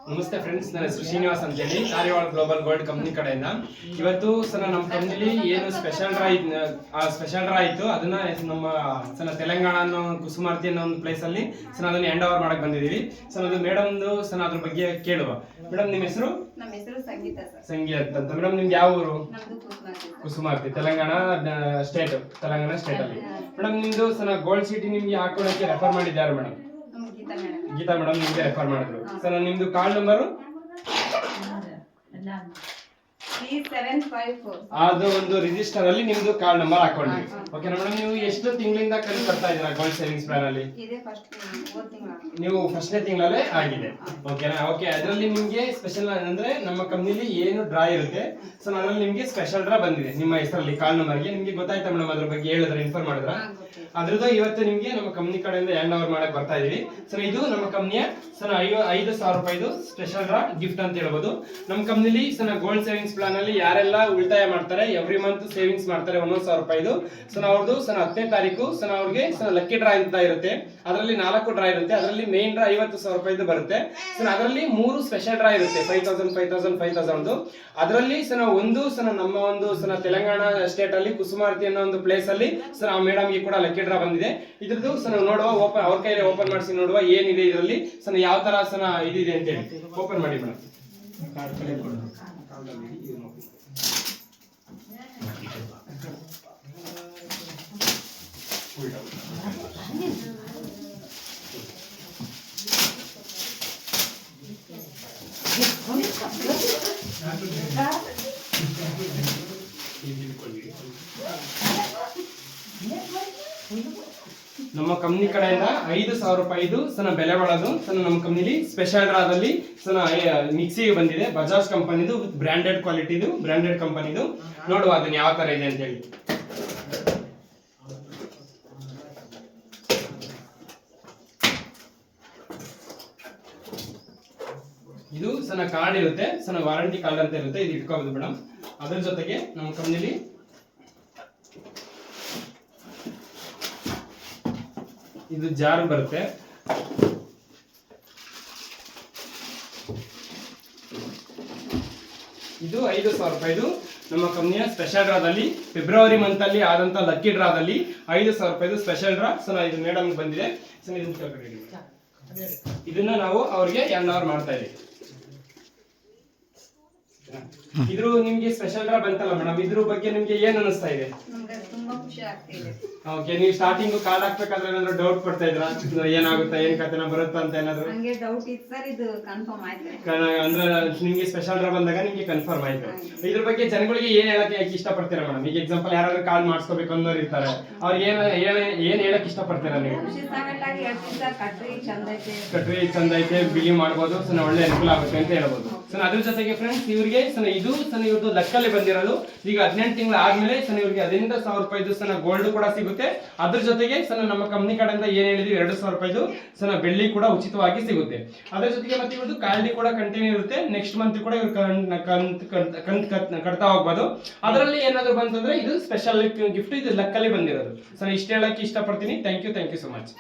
ನಮಸ್ತೆ ಫ್ರೆಂಡ್ಸ್, ನನ್ನ ಹೆಸರು ಶ್ರೀನಿವಾಸ್ ಅಂತ ಹೇಳಿ ಕಾರ್ಯವಾಳ ಗ್ಲೋಬಲ್ ಗೋಲ್ಡ್ ಕಂಪ್ನಿ ಕಡೆಯಿಂದ ಇವತ್ತು ಸರ್ ನಮ್ಮ ಕಂಪ್ನಿಲಿ ಏನು ಸ್ಪೆಷಲ್ ಡ್ರಾ ಇತ್ತು ಅದನ್ನ ನಮ್ಮ ಸರ್ ತೆಲಂಗಾಣ ಅನ್ನೋ ಕುಸುಮಾರ್ತಿ ಅನ್ನೋ ಒಂದು ಪ್ಲೇಸ್ ಅಲ್ಲಿ ಸರ್ ಅದನ್ನ ಹ್ಯಾಂಡ್ ಓವರ್ ಮಾಡಕ್ ಬಂದಿದ್ದೀವಿ. ಸರ್ ಅದು ಮೇಡಮ್ ಸರ್ ಅದ್ರ ಬಗ್ಗೆ ಕೇಳುವ. ಮೇಡಮ್ ನಿಮ್ಮ ಹೆಸರು? ನಮ್ಮ ಹೆಸರು ಸಂಗೀತ ಸರ್. ಸಂಗೀತ ಅಂತ. ಮೇಡಮ್ ನಿಮ್ದು ಯಾವ ಊರು? ನಮ್ದು ಕುಸುಮಾರ್ತಿ, ತೆಲಂಗಾಣ ಸ್ಟೇಟ್ ಅಲ್ಲಿ. ಮೇಡಮ್ ನಿಮ್ದು ಸರ್ ಗೋಲ್ಡ್ ಸಿಟಿ ನಿಮ್ಗೆ ಹಾಕೊಳ್ಳೋಕೆ ರೆಫರ್ ಮಾಡಿದ್ದಾರೆ ಮೇಡಮ್. ಗೀತಾ ಮೇಡಮ್ ನಿಮ್ಗೆ ರೆಫರ್ ಮಾಡಿದ್ರು. ಸರ್ ನಿಮ್ದು ಕಾರ್ಡ್ ನಂಬರು ಅದು ಒಂದು ರಿಜಿಸ್ಟರ್ ಅಲ್ಲಿ ನಿಮ್ದು ಕಾರ್ಡ್ ನಂಬರ್ ಹಾಕೊಂಡ್ರಿ. ಓಕೆ ಮೇಡಮ್, ನೀವು ಎಷ್ಟು ತಿಂಗಳಿಂದ ಕಟ್ತಾ ಇದ್ದೀರಾ ಗೋಲ್ಡ್ ಸೇವಿಂಗ್ಸ್ ಪ್ಲಾನ್ ಅಲ್ಲಿ? ನೀವು ಫಸ್ಟ್ನೇ ತಿಂಗಳಲ್ಲೇ ಆಗಿದೆ. ಓಕೆನಾ? ಓಕೆ, ಅದರಲ್ಲಿ ನಿಮ್ಗೆ ಸ್ಪೆಷಲ್ ಅಂದ್ರೆ ನಮ್ಮ ಕಂಪ್ನಿಲಿ ಏನು ಡ್ರಾ ಇರುತ್ತೆ ಸೊ ಅದರಲ್ಲಿ ನಿಮ್ಗೆ ಸ್ಪೆಷಲ್ ಡ್ರಾ ಬಂದಿದೆ ನಿಮ್ಮ ಹೆಸರಲ್ಲಿ ಕಾರ್ಡ್ ನಂಬರ್ಗೆ. ನಿಮ್ಗೆ ಗೊತ್ತಾಯ್ತಾ ಮೇಡಮ್? ಅದ್ರ ಬಗ್ಗೆ ಹೇಳಿದ್ರೆ ಇನ್ಫಾರ್ಮ್ ಮಾಡಿದ್ರ ಅದ್ರದ್ದು ಇವತ್ತು ನಿಮ್ಗೆ ನಮ್ಮ ಕಂಪ್ನಿ ಕಡೆಯಿಂದ ಹ್ಯಾಂಡ್ ಓವರ್ ಮಾಡಕ್ ಬರ್ತಾ ಇದೀವಿ. ಸೊ ಇದು ನಮ್ಮ ಕಂಪ್ನಿಯ ಸರ್ 5,000 ರೂಪಾಯಿದು ಸ್ಪೆಷಲ್ ಡ್ರಾ ಗಿಫ್ಟ್ ಅಂತ ಹೇಳ್ಬೋದು. ನಮ್ಮ ಕಂಪ್ನಿಲಿ ಸರ್ ಗೋಲ್ಡ್ ಸೇವಿಂಗ್ಸ್ ಪ್ಲಾನ್ ಅಲ್ಲಿ ಯಾರೆಲ್ಲ ಉಳಿತಾಯ ಮಾಡ್ತಾರೆ ಎವ್ರಿ ಮಂತ್ ಸೇವಿಂಗ್ಸ್ ಮಾಡ್ತಾರೆ 1,000 ರೂಪಾಯಿದು ಸರ್ ಅವ್ರದ್ದು ಸರ್ 10ನೇ ತಾರೀಕು ಸರ್ ಅವ್ರಿಗೆ ಸರ್ ಲಕ್ಕಿ ಡ್ರಾ ಅಂತ ಇರುತ್ತೆ. ಅದರಲ್ಲಿ 4 ಡ್ರಾ ಇರುತ್ತೆ. ಅದರಲ್ಲಿ ಮೇನ್ ಡ್ರಾ 50,000 ರೂಪಾಯಿದು ಬರುತ್ತೆ. ಸರ್ ಅದರಲ್ಲಿ 3 ಸ್ಪೆಷಲ್ ಡ್ರಾ ಇರುತ್ತೆ 5,000 ಅದರಲ್ಲಿ ಸರ್ ಒಂದು ಸರ್ ನಮ್ಮ ಒಂದು ಸರ್ ತೆಲಂಗಾಣ ಸ್ಟೇಟ್ ಅಲ್ಲಿ ಕುಸುಮಾರ್ತಿ ಅನ್ನೋ ಒಂದು ಪ್ಲೇಸ್ ಅಲ್ಲಿ ಸರ್ ಆ ಮೇಡಮ್ ಗೆ ಕೂಡ ಲಕ್ಕಿ ಡ್ರಾ ಬಂದಿದೆ. ಇದ್ರದ್ದು ಸರ್ ನೋಡುವ ಅವ್ರ ಕೈಯಲ್ಲಿ ಓಪನ್ ಮಾಡಿಸಿ ನೋಡುವ ಏನಿದೆ ಇದರಲ್ಲಿ ಸರ್ ಯಾವ ತರ ಸರ್ ಇದಿದೆ ಅಂತ ಹೇಳಿ. ಓಪನ್ ಮಾಡಿ ಮೇಡಮ್. ನಮ್ಮ ಕಂಪ್ನಿ ಕಡೆಯಿಂದ 5,000 ರೂಪಾಯಿದು ಸನ ಬೆಲೆ ಬಾಳೋದು ಸನ ನಮ್ಮ ಕಂಪ್ನಿಲಿ ಸ್ಪೆಷಲ್ ಡ್ರಾದಲ್ಲಿ ಸನ ಮಿಕ್ಸಿ ಬಂದಿದೆ. ಬಜಾಜ್ ಕಂಪನಿದು ಬ್ರಾಂಡೆಡ್ ಕ್ವಾಲಿಟಿದು ಬ್ರಾಂಡೆಡ್ ಕಂಪನಿದು. ನೋಡುವ ಅದನ್ನ ಯಾವ ತರ ಇದೆ ಅಂತ ಹೇಳಿ. ಇದು ಸಣ್ಣ ಕಾರ್ಡ್ ಇರುತ್ತೆ, ಸಣ್ಣ ವಾರಂಟಿ ಕಾರ್ಡ್ ಅಂತ ಇರುತ್ತೆ. ಇದು ಇಟ್ಕೋಬಹುದು ಮೇಡಮ್. ಅದ್ರ ಜೊತೆಗೆ ನಮ್ಮ ಕಂಪ್ನಿಲಿ ಇದು ಜಾರ್ ಬರುತ್ತೆ. ಇದು 5,000 ರೂಪಾಯಿದು ನಮ್ಮ ಕಂಪ್ನಿಯ ಸ್ಪೆಷಲ್ ಡ್ರಾದಲ್ಲಿ ಫೆಬ್ರವರಿ ಮಂತ್ ಅಲ್ಲಿ ಆದಂತ ಲಕ್ಕಿ ಡ್ರಾದಲ್ಲಿ 5,000 ರೂಪಾಯಿದು ಸ್ಪೆಷಲ್ ಡ್ರಾ ಸರ್ ಇದು ಮೇಡಮ್ ಬಂದಿದೆ. ಇದನ್ನ ನಾವು ಅವ್ರಿಗೆ ಹ್ಯಾಂಡ್ ಓವರ್ ಮಾಡ್ತಾ ಇದೀವಿ. ಇದ್ರ ನಿಮ್ಗೆ ಸ್ಪೆಷಲ್ ಡ್ರಾ ಬಂತಲ್ಲ ಮೇಡಮ್, ಇದ್ರ ಬಗ್ಗೆ ನಿಮ್ಗೆ ಏನ್ ಅನಿಸ್ತಾ ಇದೆ? ತುಂಬಾ ಖುಷಿ ಆಗ್ತಿದೆ. ಓಕೆ, ನೀವು ಸ್ಟಾರ್ಟಿಂಗ್ ಕಾರ್ಡ್ ಹಾಕ್ಬೇಕಾದ್ರೆ ಏನಾದ್ರು ಡೌಟ್ ಪಡ್ತಾ ಇದ್ರಾ? ಏನಾಗುತ್ತೆ, ಏನ್ ಕಥೆನ ಬರುತ್ತಾ ಅಂತ ಏನಾದ್ರು? ನಂಗೆ ಡೌಟ್ ಇತ್ತು ಸರ್, ಇದು ಕನ್ಫರ್ಮ್ ಆಯ್ತು. ಅಂದ್ರೆ ನಿಮ್ಗೆ ಸ್ಪೆಷಲ್ ಡ್ರಾ ಬಂದಾಗ ನಿಮ್ಗೆ ಕನ್ಫರ್ಮ್ ಆಯ್ತು. ಇದ್ರ ಬಗ್ಗೆ ಜನಗಳಿಗೆ ಏನ್ ಹೇಳಕ್ಕೆ ಇಷ್ಟಪಡ್ತೀರಾ ಮೇಡಮ್? ಈಗ ಎಕ್ಸಾಂಪಲ್ ಯಾರಾದ್ರೂ ಕಾರ್ಡ್ ಮಾಡಿಸ್ಕೋಬೇಕು ಅನ್ನೋರು ಇರ್ತಾರೆ, ಅವ್ರಿಗೆ ಏನ್ ಹೇಳಕ್ ಇಷ್ಟಪಡ್ತೀರಾ ನೀವು? ಕಟ್ರಿ ಚಂದ ಐತೆ, ಬಿಲಿ ಮಾಡ್ಬೋದು, ಸಣ್ಣ ಒಳ್ಳೆ ಅನುಕೂಲ ಆಗುತ್ತೆ ಅಂತ ಹೇಳ್ಬೋದು. ಸಣ್ಣ ಅದ್ರ ಜೊತೆಗೆ ಫ್ರೆಂಡ್ಸ್ ಇವ್ರಿಗೆ ಸಣ್ಣ ಇದು ಸಣ್ಣ ಇವ್ರದ್ದು ಲಕ್ಕಲ್ಲಿ ಬಂದಿರೋದು. ಈಗ 18 ತಿಂಗಳು ಆದ್ಮೇಲೆ ಸಣ್ಣ ಇವ್ರಿಗೆ 15,000 ರೂಪಾಯಿದು ಸಣ್ಣ ಗೋಲ್ಡ್ ಕೂಡ ಸಿಗುತ್ತೆ. ಅದ್ರ ಜೊತೆಗೆ ಸಣ್ಣ ನಮ್ಮ ಕಂಪ್ನಿ ಕಡೆಯಿಂದ ಏನ್ ಹೇಳಿದ್ವಿ 2,000 ರೂಪಾಯಿದು ಸಣ್ಣ ಬೆಳ್ಳಿ ಕೂಡ ಉಚಿತವಾಗಿ ಸಿಗುತ್ತೆ. ಅದ್ರ ಜೊತೆಗೆ ಮತ್ತೆ ಇವ್ರದ್ದು ಕಾಲ್ಡಿ ಕೂಡ ಕಂಟಿನ್ಯೂ ಇರುತ್ತೆ. ನೆಕ್ಸ್ಟ್ ಮಂತ್ ಕೂಡ ಇವ್ರು ಕಟ್ತಾ ಹೋಗ್ಬೋದು. ಅದರಲ್ಲಿ ಏನಾದ್ರು ಬಂತಂದ್ರೆ ಇದು ಸ್ಪೆಷಲ್ ಗಿಫ್ಟ್, ಇದು ಲಕ್ಕಲ್ಲಿ ಬಂದಿರೋದು. ಸಣ್ಣ ಇಷ್ಟ ಹೇಳಕ್ಕೆ ಇಷ್ಟಪಡ್ತೀನಿ. Thank you so much.